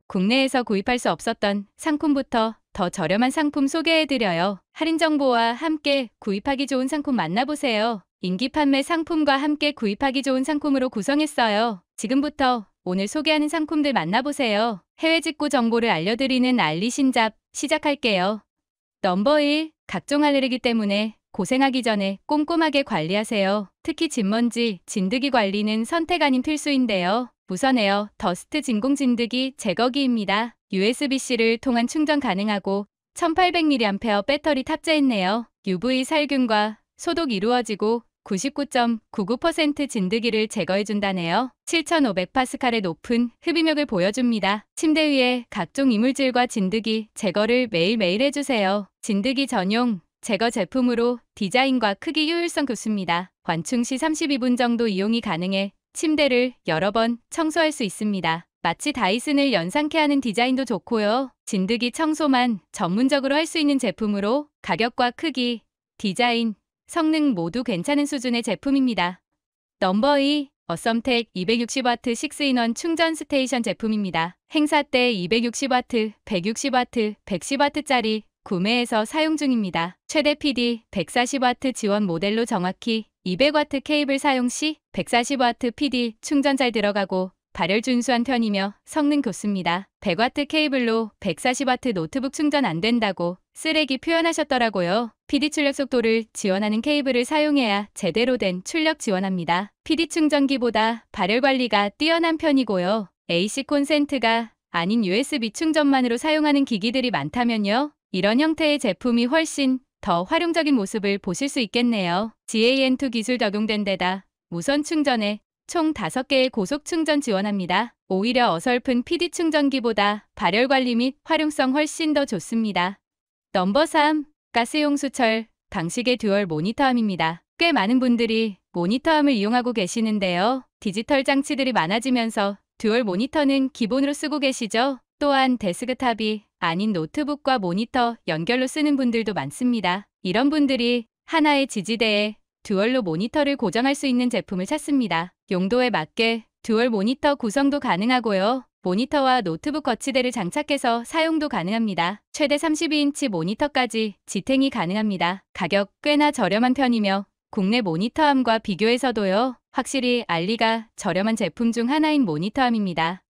국내에서 구입할 수 없었던 상품부터 더 저렴한 상품 소개해드려요. 할인 정보와 함께 구입하기 좋은 상품 만나보세요. 인기 판매 상품과 함께 구입하기 좋은 상품으로 구성했어요. 지금부터 오늘 소개하는 상품들 만나보세요. 해외 직구 정보를 알려드리는 알리신잡 시작할게요. 넘버 1. 각종 알레르기 때문에 고생하기 전에 꼼꼼하게 관리하세요. 특히 진먼지, 진드기 관리는 선택 아닌 필수인데요. 무선 에어 더스트 진공 진드기 제거기입니다. USB-C를 통한 충전 가능하고 1800mAh 배터리 탑재했네요. UV 살균과 소독 이루어지고 99.99% 진드기를 제거해준다네요. 7500파스칼의 높은 흡입력을 보여줍니다. 침대 위에 각종 이물질과 진드기 제거를 매일매일 해주세요. 진드기 전용 제거 제품으로 디자인과 크기 효율성 좋습니다. 관충 시 32분 정도 이용이 가능해 침대를 여러 번 청소할 수 있습니다. 마치 다이슨을 연상케 하는 디자인도 좋고요. 진드기 청소만 전문적으로 할 수 있는 제품으로 가격과 크기, 디자인, 성능 모두 괜찮은 수준의 제품입니다. 넘버 2. 어썸텍 260W 6인원 충전 스테이션 제품입니다. 행사 때 260W, 160W, 110W짜리 구매해서 사용 중입니다. 최대 PD 140W 지원 모델로 정확히 200W 케이블 사용 시 140W PD 충전 잘 들어가고 발열 준수한 편이며 성능 좋습니다. 100W 케이블로 140W 노트북 충전 안 된다고 쓰레기 표현하셨더라고요. PD 출력 속도를 지원하는 케이블을 사용해야 제대로 된 출력 지원합니다. PD 충전기보다 발열 관리가 뛰어난 편이고요. AC 콘센트가 아닌 USB 충전만으로 사용하는 기기들이 많다면요. 이런 형태의 제품이 훨씬 더 활용적인 모습을 보실 수 있겠네요. GAN2 기술 적용된 데다 무선 충전에 총 5개의 고속 충전 지원합니다. 오히려 어설픈 PD 충전기보다 발열 관리 및 활용성 훨씬 더 좋습니다. 넘버 3. 가스용 수철 방식의 듀얼 모니터함입니다. 꽤 많은 분들이 모니터함을 이용하고 계시는데요. 디지털 장치들이 많아지면서 듀얼 모니터는 기본으로 쓰고 계시죠? 또한 데스크탑이 아닌 노트북과 모니터 연결로 쓰는 분들도 많습니다. 이런 분들이 하나의 지지대에 듀얼로 모니터를 고정할 수 있는 제품을 찾습니다. 용도에 맞게 듀얼 모니터 구성도 가능하고요. 모니터와 노트북 거치대를 장착해서 사용도 가능합니다. 최대 32인치 모니터까지 지탱이 가능합니다. 가격 꽤나 저렴한 편이며 국내 모니터함과 비교해서도요. 확실히 알리가 저렴한 제품 중 하나인 모니터함입니다.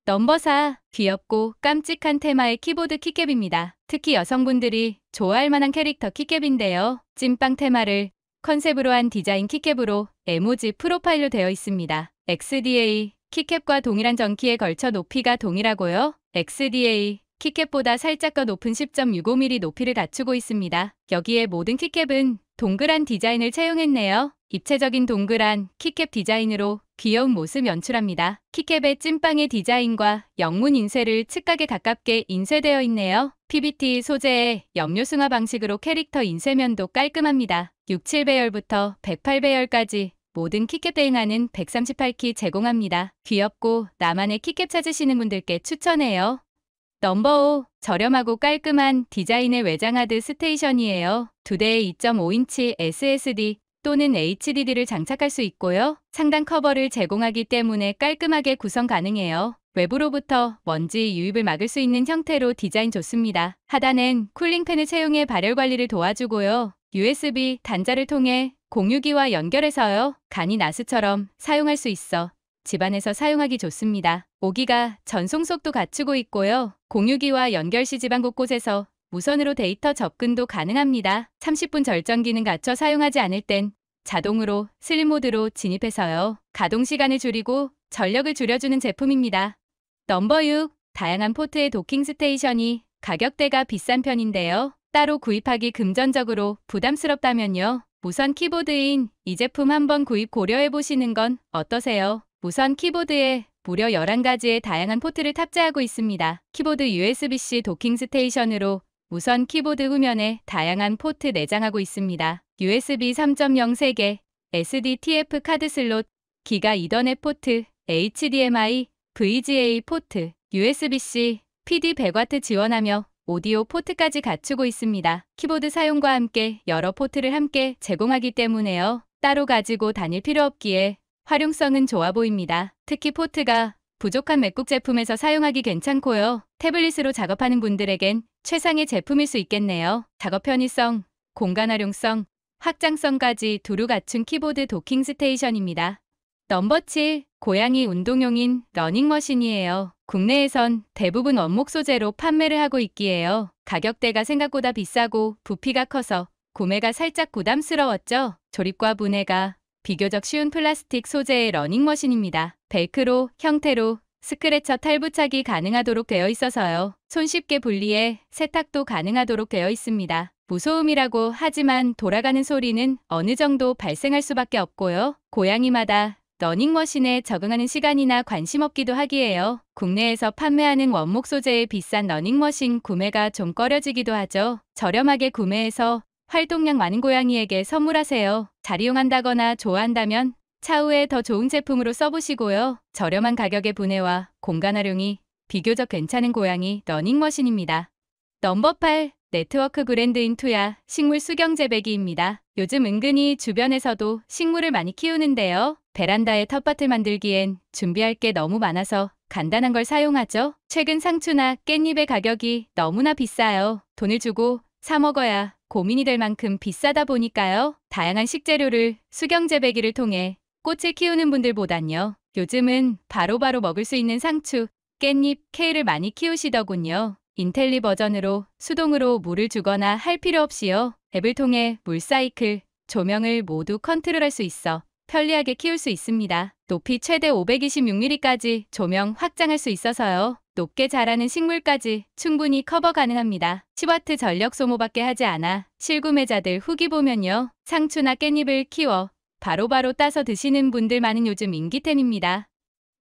넘버 4. 귀엽고 깜찍한 테마의 키보드 키캡입니다. 특히 여성분들이 좋아할 만한 캐릭터 키캡인데요. 찐빵 테마를 컨셉으로 한 디자인 키캡으로 에모지 프로파일로 되어 있습니다. XDA 키캡과 동일한 전키에 걸쳐 높이가 동일하고요. XDA 키캡보다 살짝 더 높은 10.65mm 높이를 갖추고 있습니다. 여기에 모든 키캡은 동그란 디자인을 채용했네요. 입체적인 동그란 키캡 디자인으로 귀여운 모습 연출합니다. 키캡의 찐빵의 디자인과 영문 인쇄를 측각에 가깝게 인쇄되어 있네요. PBT 소재의 염료 승화 방식으로 캐릭터 인쇄면도 깔끔합니다. 67배열부터 108배열까지 모든 키캡 대응하는 138키 제공합니다. 귀엽고 나만의 키캡 찾으시는 분들께 추천해요. 넘버 5. 저렴하고 깔끔한 디자인의 외장하드 스테이션이에요. 2대의 2.5인치 SSD 또는 HDD를 장착할 수 있고요. 상단 커버를 제공하기 때문에 깔끔하게 구성 가능해요. 외부로부터 먼지 유입을 막을 수 있는 형태로 디자인 좋습니다. 하단엔 쿨링팬을 채용해 발열 관리를 도와주고요. USB 단자를 통해 공유기와 연결해서요. 간이 나스처럼 사용할 수 있어 집안에서 사용하기 좋습니다. 5기가 전송 속도 갖추고 있고요. 공유기와 연결 시 집안 곳곳에서 무선으로 데이터 접근도 가능합니다. 30분 절전 기능 갖춰 사용하지 않을 땐 자동으로 슬립 모드로 진입해서요. 가동 시간을 줄이고 전력을 줄여주는 제품입니다. 넘버 6. 다양한 포트의 도킹 스테이션이 가격대가 비싼 편인데요. 따로 구입하기 금전적으로 부담스럽다면요. 무선 키보드인 이 제품 한번 구입 고려해보시는 건 어떠세요? 무선 키보드에 무려 11가지의 다양한 포트를 탑재하고 있습니다. 키보드 USB-C 도킹 스테이션으로 무선 키보드 후면에 다양한 포트 내장하고 있습니다. USB 3.0 3개, SD-TF 카드 슬롯, 기가 이더넷 포트, HDMI, VGA 포트, USB-C, PD 100W 지원하며 오디오 포트까지 갖추고 있습니다. 키보드 사용과 함께 여러 포트를 함께 제공하기 때문에요. 따로 가지고 다닐 필요 없기에 활용성은 좋아 보입니다. 특히 포트가 부족한 맥북 제품에서 사용하기 괜찮고요. 태블릿으로 작업하는 분들에겐 최상의 제품일 수 있겠네요. 작업 편의성, 공간 활용성, 확장성까지 두루 갖춘 키보드 도킹 스테이션입니다. 넘버 7. 고양이 운동용인 러닝머신이에요. 국내에선 대부분 원목 소재로 판매를 하고 있기에요. 가격대가 생각보다 비싸고 부피가 커서 구매가 살짝 부담스러웠죠. 조립과 분해가 비교적 쉬운 플라스틱 소재의 러닝머신입니다. 벨크로 형태로 스크래처 탈부착이 가능하도록 되어 있어서요. 손쉽게 분리해 세탁도 가능하도록 되어 있습니다. 무소음이라고 하지만 돌아가는 소리는 어느 정도 발생할 수밖에 없고요. 고양이마다 러닝머신에 적응하는 시간이나 관심 없기도 하기에요. 국내에서 판매하는 원목 소재의 비싼 러닝머신 구매가 좀 꺼려지기도 하죠. 저렴하게 구매해서 활동량 많은 고양이에게 선물하세요. 잘 이용한다거나 좋아한다면 차후에 더 좋은 제품으로 써보시고요. 저렴한 가격의 분해와 공간 활용이 비교적 괜찮은 고양이 러닝머신입니다. 넘버 8. 네트워크 브랜드인 투야 식물 수경 재배기입니다. 요즘 은근히 주변에서도 식물을 많이 키우는데요. 베란다에 텃밭을 만들기엔 준비할 게 너무 많아서 간단한 걸 사용하죠. 최근 상추나 깻잎의 가격이 너무나 비싸요. 돈을 주고 사 먹어야 고민이 될 만큼 비싸다 보니까요. 다양한 식재료를 수경 재배기를 통해 꽃을 키우는 분들보단요. 요즘은 바로바로 먹을 수 있는 상추, 깻잎, 케일을 많이 키우시더군요. 인텔리 버전으로 수동으로 물을 주거나 할 필요 없이요. 앱을 통해 물 사이클, 조명을 모두 컨트롤할 수 있어 편리하게 키울 수 있습니다. 높이 최대 526mm까지 조명 확장할 수 있어서요. 높게 자라는 식물까지 충분히 커버 가능합니다. 10W 전력 소모밖에 하지 않아 실구매자들 후기 보면요. 상추나 깻잎을 키워 바로바로 따서 드시는 분들 많은 요즘 인기템입니다.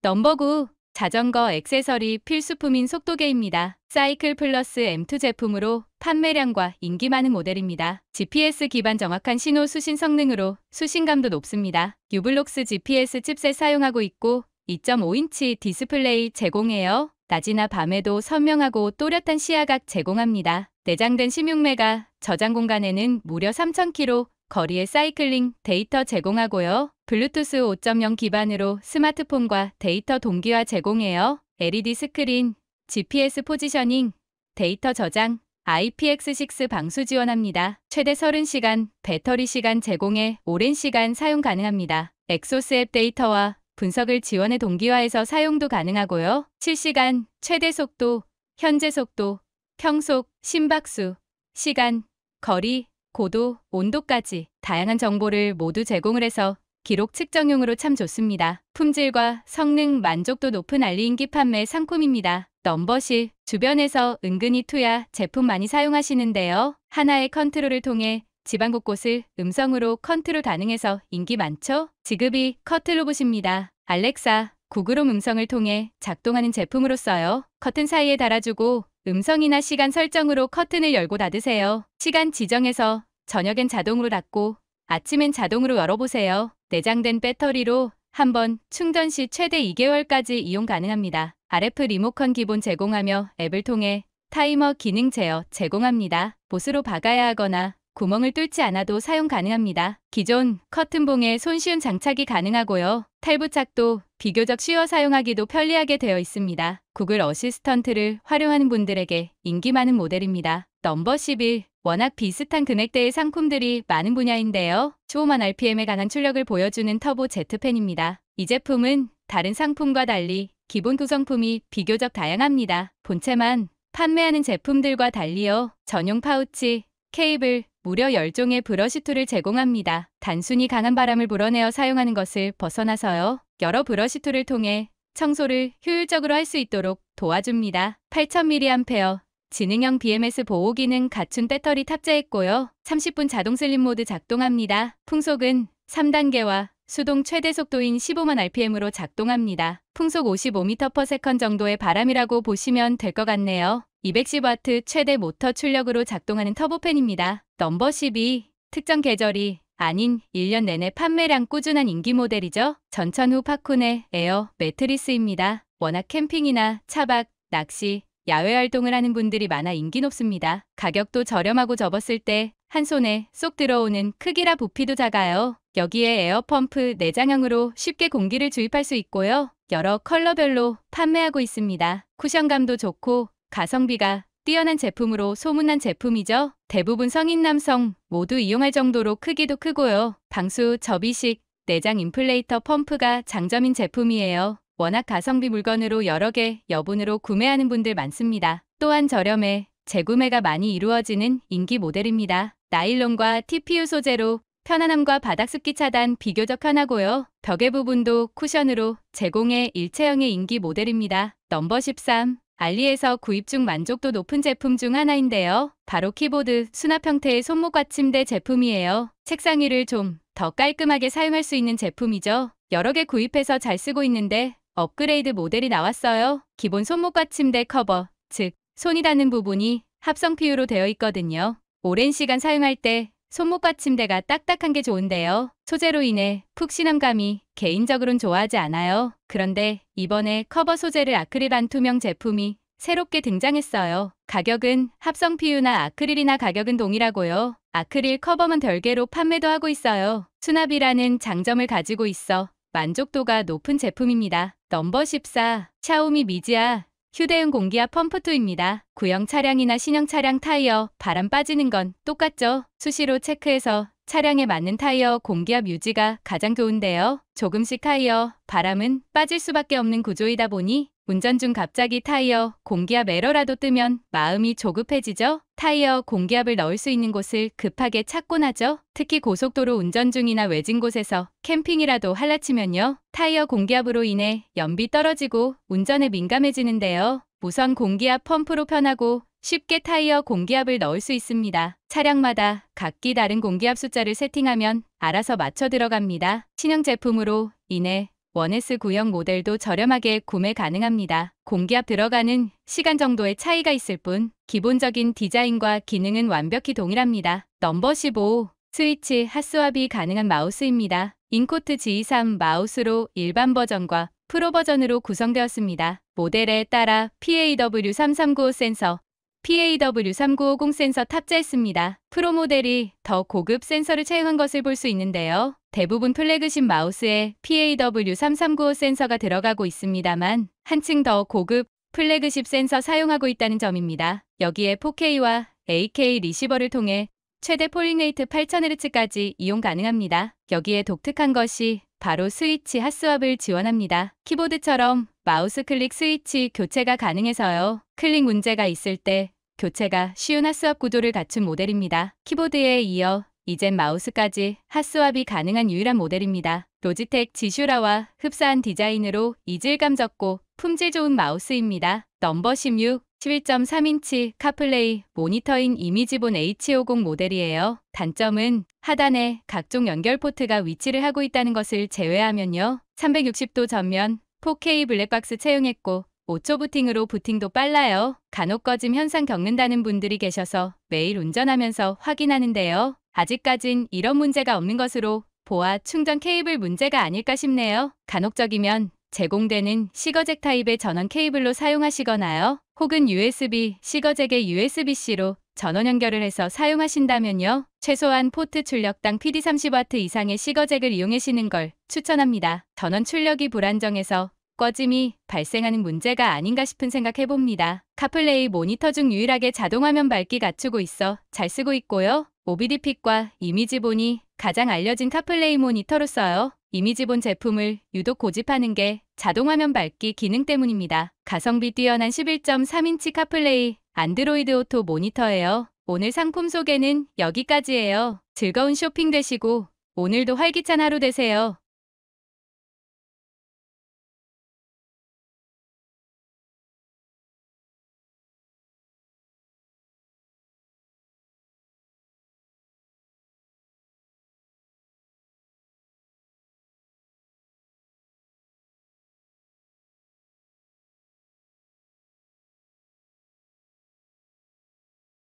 넘버 9. 자전거 액세서리 필수품인 속도계입니다. 사이클 플러스 M2 제품으로 판매량과 인기 많은 모델입니다. GPS 기반 정확한 신호 수신 성능으로 수신감도 높습니다. 유블록스 GPS 칩셋 사용하고 있고 2.5인치 디스플레이 제공해요. 낮이나 밤에도 선명하고 또렷한 시야각 제공합니다. 내장된 16메가 저장 공간에는 무려 3000km 거리의 사이클링 데이터 제공하고요. 블루투스 5.0 기반으로 스마트폰과 데이터 동기화 제공해요. LED 스크린, GPS 포지셔닝, 데이터 저장, IPX6 방수 지원합니다. 최대 30시간 배터리 시간 제공해 오랜 시간 사용 가능합니다. 엑소스 앱 데이터와 분석을 지원해 동기화해서 사용도 가능하고요. 실시간, 최대 속도, 현재 속도, 평속, 심박수, 시간, 거리, 고도, 온도까지 다양한 정보를 모두 제공을 해서 기록 측정용으로 참 좋습니다. 품질과 성능 만족도 높은 알리인기 판매 상품입니다. 넘버 10. 주변에서 은근히 투야 제품 많이 사용하시는데요. 하나의 컨트롤을 통해 집안 곳곳을 음성으로 컨트롤 가능해서 인기 많죠? 지급이 커튼로봇입니다. 알렉사, 구글홈 음성을 통해 작동하는 제품으로써요. 커튼 사이에 달아주고 음성이나 시간 설정으로 커튼을 열고 닫으세요. 시간 지정해서 저녁엔 자동으로 닫고 아침엔 자동으로 열어보세요. 내장된 배터리로 한번 충전 시 최대 2개월까지 이용 가능합니다. RF 리모컨 기본 제공하며 앱을 통해 타이머 기능 제어 제공합니다. 봇으로 박아야 하거나 구멍을 뚫지 않아도 사용 가능합니다. 기존 커튼봉에 손쉬운 장착이 가능하고요. 탈부착도 비교적 쉬워 사용하기도 편리하게 되어 있습니다. 구글 어시스턴트를 활용하는 분들에게 인기 많은 모델입니다. 넘버 11. 워낙 비슷한 금액대의 상품들이 많은 분야인데요. 15만 RPM의 강한 출력을 보여주는 터보 Z펜입니다. 이 제품은 다른 상품과 달리 기본 구성품이 비교적 다양합니다. 본체만 판매하는 제품들과 달리요. 전용 파우치, 케이블, 무려 10종의 브러쉬 툴을 제공합니다. 단순히 강한 바람을 불어내어 사용하는 것을 벗어나서요. 여러 브러쉬 툴을 통해 청소를 효율적으로 할 수 있도록 도와줍니다. 8000mAh 지능형 BMS 보호 기능 갖춘 배터리 탑재했고요. 30분 자동 슬립 모드 작동합니다. 풍속은 3단계와 수동 최대 속도인 15만 RPM으로 작동합니다. 풍속 55m/s 정도의 바람이라고 보시면 될 것 같네요. 210W 최대 모터 출력으로 작동하는 터보팬입니다. 넘버 12. 특정 계절이 아닌 1년 내내 판매량 꾸준한 인기 모델이죠. 전천 후 파쿤의 에어 매트리스입니다. 워낙 캠핑이나 차박, 낚시, 야외 활동을 하는 분들이 많아 인기 높습니다. 가격도 저렴하고 접었을 때 한 손에 쏙 들어오는 크기라 부피도 작아요. 여기에 에어펌프 내장형으로 쉽게 공기를 주입할 수 있고요. 여러 컬러별로 판매하고 있습니다. 쿠션감도 좋고 가성비가 뛰어난 제품으로 소문난 제품이죠. 대부분 성인 남성 모두 이용할 정도로 크기도 크고요. 방수 접이식 내장 인플레이터 펌프가 장점인 제품이에요. 워낙 가성비 물건으로 여러 개 여분으로 구매하는 분들 많습니다. 또한 저렴해 재구매가 많이 이루어지는 인기 모델입니다. 나일론과 TPU 소재로 편안함과 바닥 습기 차단 비교적 편하고요. 벽의 부분도 쿠션으로 제공해 일체형의 인기 모델입니다. 넘버 13. 알리에서 구입 중 만족도 높은 제품 중 하나인데요. 바로 키보드 수납 형태의 손목 받침대 제품이에요. 책상 위를 좀 더 깔끔하게 사용할 수 있는 제품이죠. 여러 개 구입해서 잘 쓰고 있는데 업그레이드 모델이 나왔어요. 기본 손목 받침대 커버, 즉 손이 닿는 부분이 합성 PU로 되어 있거든요. 오랜 시간 사용할 때 손목 받침대가 딱딱한 게 좋은데요. 소재로 인해 푹신함감이 개인적으로는 좋아하지 않아요. 그런데 이번에 커버 소재를 아크릴 안투명 제품이 새롭게 등장했어요. 가격은 합성 PU나 아크릴이나 가격은 동일하고요. 아크릴 커버만 별개로 판매도 하고 있어요. 수납이라는 장점을 가지고 있어 만족도가 높은 제품입니다. 넘버 14. 샤오미 미지아 휴대용 공기압 펌프2입니다. 구형 차량이나 신형 차량 타이어 바람 빠지는 건 똑같죠? 수시로 체크해서 차량에 맞는 타이어 공기압 유지가 가장 좋은데요. 조금씩 타이어 바람은 빠질 수밖에 없는 구조이다 보니 운전 중 갑자기 타이어 공기압 에러라도 뜨면 마음이 조급해지죠? 타이어 공기압을 넣을 수 있는 곳을 급하게 찾곤 하죠. 특히 고속도로 운전 중이나 외진 곳에서 캠핑이라도 할라치면요. 타이어 공기압으로 인해 연비 떨어지고 운전에 민감해지는데요. 무선 공기압 펌프로 편하고 쉽게 타이어 공기압을 넣을 수 있습니다. 차량마다 각기 다른 공기압 숫자를 세팅하면 알아서 맞춰 들어갑니다. 신형 제품으로 인해 1S 구형 모델도 저렴하게 구매 가능합니다. 공기압 들어가는 시간 정도의 차이가 있을 뿐 기본적인 디자인과 기능은 완벽히 동일합니다. 넘버 15. 스위치 핫스왑이 가능한 마우스입니다. 인코트 G23 마우스로 일반 버전과 프로 버전으로 구성되었습니다. 모델에 따라 PAW3395 센서, PAW3950 센서 탑재했습니다. 프로 모델이 더 고급 센서를 채용한 것을 볼 수 있는데요. 대부분 플래그십 마우스에 PAW3395 센서가 들어가고 있습니다만 한층 더 고급 플래그십 센서 사용하고 있다는 점입니다. 여기에 4K와 8K 리시버를 통해 최대 폴링레이트 8000Hz까지 이용 가능합니다. 여기에 독특한 것이 바로 스위치 핫스왑을 지원합니다. 키보드처럼 마우스 클릭 스위치 교체가 가능해서요. 클릭 문제가 있을 때 교체가 쉬운 핫스왑 구조를 갖춘 모델입니다. 키보드에 이어 이젠 마우스까지 핫스왑이 가능한 유일한 모델입니다. 로지텍 지슈라와 흡사한 디자인으로 이질감 적고 품질 좋은 마우스입니다. 넘버 16. 11.3인치 카플레이 모니터인 이미지본 H50 모델이에요. 단점은 하단에 각종 연결 포트가 위치를 하고 있다는 것을 제외하면요. 360도 전면 4K 블랙박스 채용했고 5초 부팅으로 부팅도 빨라요. 간혹 꺼짐 현상 겪는다는 분들이 계셔서 매일 운전하면서 확인하는데요. 아직까진 이런 문제가 없는 것으로 보아 충전 케이블 문제가 아닐까 싶네요. 간혹적이면 제공되는 시거잭 타입의 전원 케이블로 사용하시거나요. 혹은 USB 시거잭의 USB-C로 전원 연결을 해서 사용하신다면요. 최소한 포트 출력당 PD30W 이상의 시거잭을 이용하시는 걸 추천합니다. 전원 출력이 불안정해서 꺼짐이 발생하는 문제가 아닌가 싶은 생각해봅니다. 카플레이 모니터 중 유일하게 자동화면 밝기 갖추고 있어 잘 쓰고 있고요. OBD핏과 이미지본이 가장 알려진 카플레이 모니터로서요. 이미지본 제품을 유독 고집하는 게 자동화면 밝기 기능 때문입니다. 가성비 뛰어난 11.3인치 카플레이 안드로이드 오토 모니터예요. 오늘 상품 소개는 여기까지예요. 즐거운 쇼핑 되시고 오늘도 활기찬 하루 되세요.